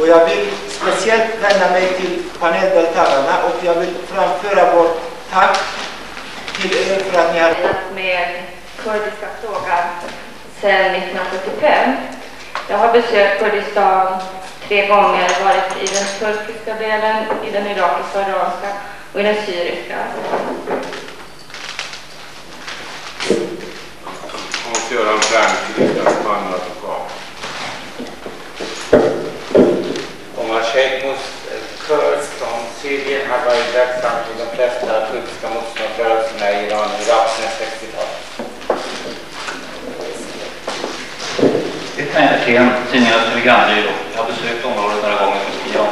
Och jag vill speciellt vända mig till paneldeltagarna och jag vill framföra vårt tack till er för att ni har med kurdiska frågan sedan 1975. Jag har besökt Kurdistan 3 gånger, varit i den turkiska delen, i den irakiska, iranska och i den syriska. Hans Göran Frank, riksdagsman och advokat. Omar Sheikh Kurd från Syrien har varit verksam i de flesta kurdiska motståndsrörelserna i Iran och Irak sedan 60-talet. Ett Männerten, tidningarnas telegramgiro. Jag har besökt området några gånger för att skriva om.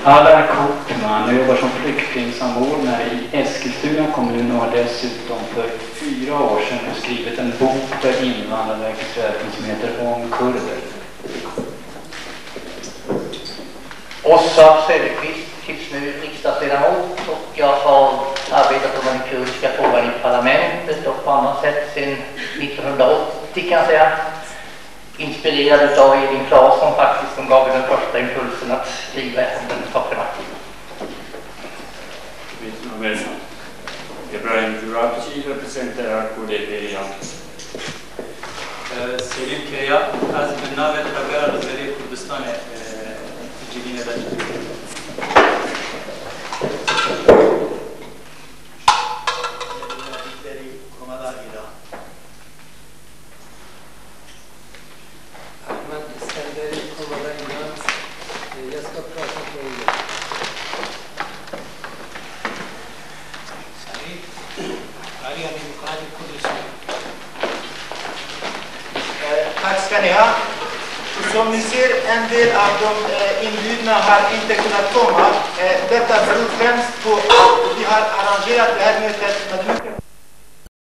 Allar Kortman jobbar som flyktingsamordnare i Eskilstuna kommun och har dessutom för 4 år sedan skrivit en bok för Invandrarverkets räkning som heter Om kurder. Åsa Söderqvist, tycks nu riksdagsledamot, och jag har arbetat med den kurdiska frågan i parlamentet och på annat sätt sedan 1980 kan jag säga. Inspirerad av Edin Claesson faktiskt, som gav den första impulsen att skriva om den sakerna. Ibrahim Jurabci representerar KDP i Iran. Selim Keya از برنامه ترقیات وزیر کردستان جدید داشت. Tack ska ni ha. Som ni ser, en del av de inbjudna har inte kunnat komma. Detta beror främst på att vi har arrangerat det här mötet med